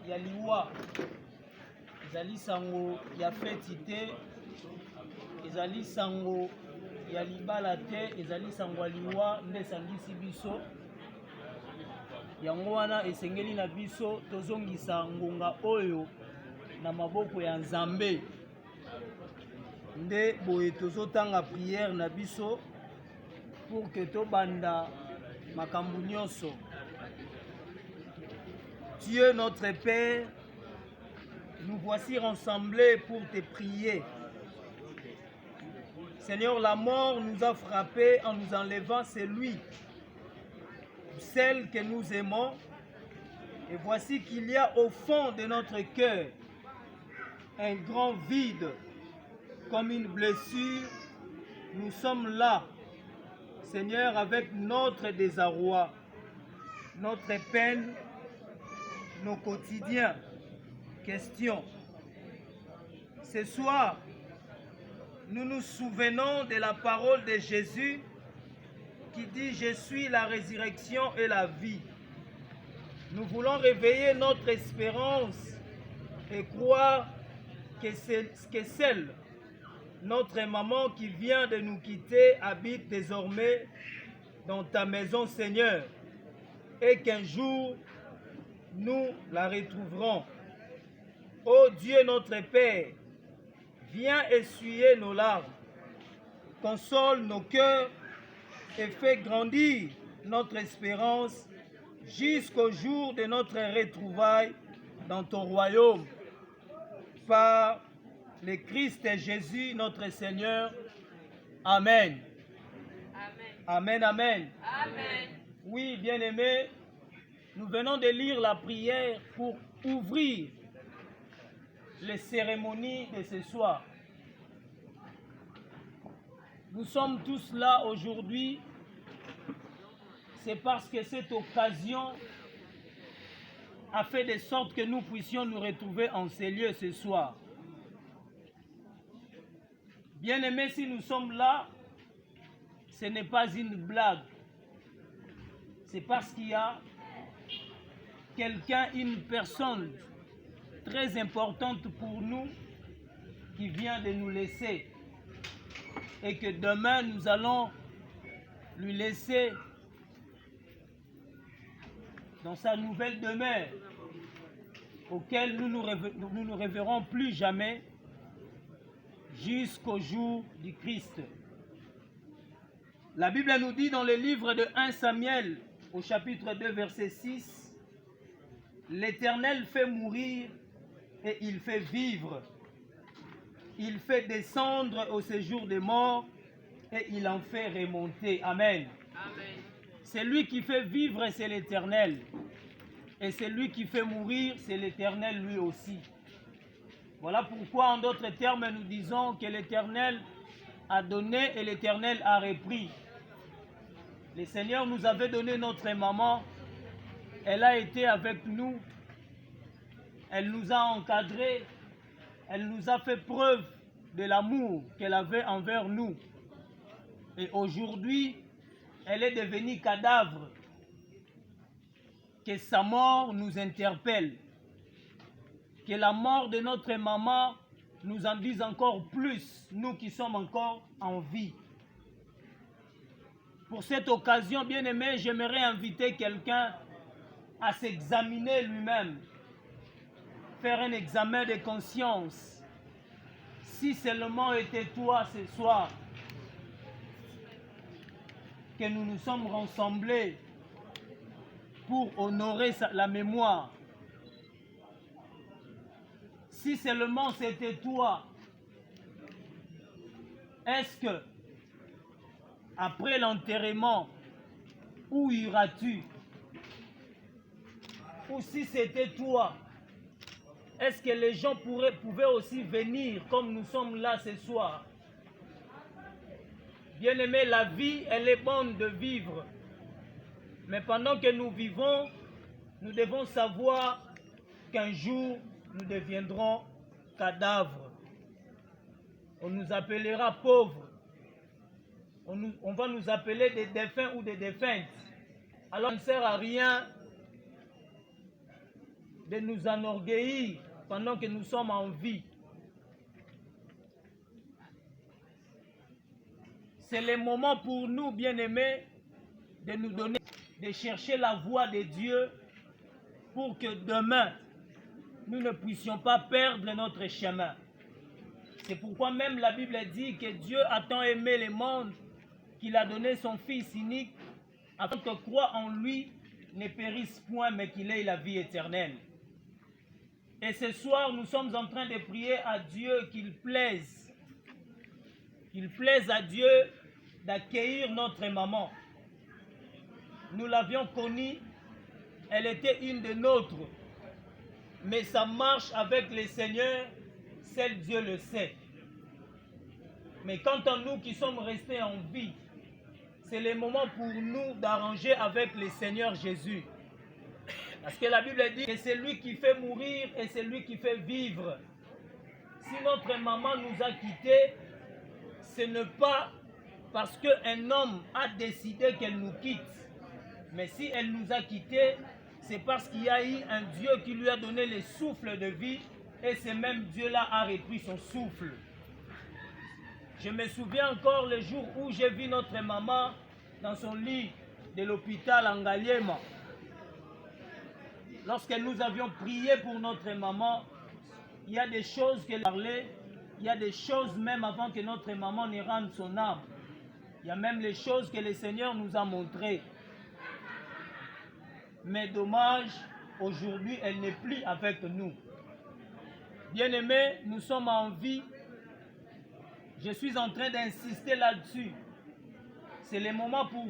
ya liwa ezali sango ya feti te, ezali sango ya libala te, ezali sango ya liwa nde esangisi biso. Yango wana esengeli na biso tozongisa ngonga oyo na maboko ya Nzambe. Nde boye tozotanga prière na biso pour que tobanda makambo nyonso. Dieu notre Père, nous voici rassemblés pour te prier. Seigneur, la mort nous a frappés en nous enlevant celui, celle que nous aimons. Et voici qu'il y a au fond de notre cœur un grand vide, comme une blessure. Nous sommes là, Seigneur, avec notre désarroi, notre peine, nos quotidiens, questions. Ce soir, nous nous souvenons de la parole de Jésus qui dit « Je suis la résurrection et la vie ». Nous voulons réveiller notre espérance et croire que celle, notre maman qui vient de nous quitter, habite désormais dans ta maison, Seigneur, et qu'un jour, nous la retrouverons. Ô Dieu notre Père, viens essuyer nos larmes, console nos cœurs et fais grandir notre espérance jusqu'au jour de notre retrouvaille dans ton royaume. Par le Christ Jésus, notre Seigneur. Amen. Amen, amen. Amen. Oui, bien-aimés, nous venons de lire la prière pour ouvrir les cérémonies de ce soir. Nous sommes tous là aujourd'hui, c'est parce que cette occasion a fait de sorte que nous puissions nous retrouver en ces lieux ce soir. Bien-aimés, si nous sommes là, ce n'est pas une blague. C'est parce qu'il y a quelqu'un, une personne très importante pour nous qui vient de nous laisser. Et que demain, nous allons lui laisser dans sa nouvelle demeure, auquel nous ne reverrons plus jamais jusqu'au jour du Christ. La Bible nous dit dans le livre de 1 Samuel, au chapitre 2, verset 6, « L'Éternel fait mourir et il fait vivre. Il fait descendre au séjour des morts et il en fait remonter. » Amen. Amen. C'est lui qui fait vivre, c'est l'Éternel. Et c'est lui qui fait mourir, c'est l'Éternel lui aussi. Voilà pourquoi, en d'autres termes, nous disons que l'Éternel a donné et l'Éternel a repris. Le Seigneur nous avait donné notre maman. Elle a été avec nous. Elle nous a encadrés. Elle nous a fait preuve de l'amour qu'elle avait envers nous. Et aujourd'hui, elle est devenue cadavre. Que sa mort nous interpelle. Que la mort de notre maman nous en dise encore plus, nous qui sommes encore en vie. Pour cette occasion, bien-aimé, j'aimerais inviter quelqu'un à s'examiner lui-même, faire un examen de conscience. Si seulement était toi ce soir, que nous nous sommes rassemblés pour honorer la mémoire. Si seulement c'était toi, est-ce que, après l'enterrement, où iras-tu? Ou si c'était toi, est-ce que les gens pouvaient aussi venir comme nous sommes là ce soir? Bien-aimé, la vie, elle est bonne de vivre. Mais pendant que nous vivons, nous devons savoir qu'un jour, nous deviendrons cadavres. On nous appellera pauvres. On va nous appeler des défunts ou des défuntes. Alors, il ne sert à rien de nous enorgueillir pendant que nous sommes en vie. C'est le moment pour nous, bien-aimés, de nous donner, de chercher la voie de Dieu pour que demain, nous ne puissions pas perdre notre chemin. C'est pourquoi même la Bible dit que Dieu a tant aimé le monde qu'il a donné son Fils unique afin que croit en lui ne périsse point mais qu'il ait la vie éternelle. Et ce soir, nous sommes en train de prier à Dieu qu'il plaise à Dieu d'accueillir notre maman. Nous l'avions connue, elle était une de nôtres, mais sa marche avec le Seigneur, seul Dieu le sait. Mais quant à nous qui sommes restés en vie, c'est le moment pour nous d'arranger avec le Seigneur Jésus. Parce que la Bible dit que c'est lui qui fait mourir et c'est lui qui fait vivre. Si notre maman nous a quittés, ce n'est pas parce qu'un homme a décidé qu'elle nous quitte. Mais si elle nous a quittés, c'est parce qu'il y a eu un Dieu qui lui a donné le souffle de vie et ce même Dieu-là a repris son souffle. Je me souviens encore le jour où j'ai vu notre maman dans son lit de l'hôpital en Ngaliema. Lorsque nous avions prié pour notre maman, il y a des choses qu'elle parlait, il y a des choses même avant que notre maman ne rende son âme. Il y a même les choses que le Seigneur nous a montrées. Mais dommage, aujourd'hui, elle n'est plus avec nous. Bien-aimés, nous sommes en vie. Je suis en train d'insister là-dessus. C'est le moment pour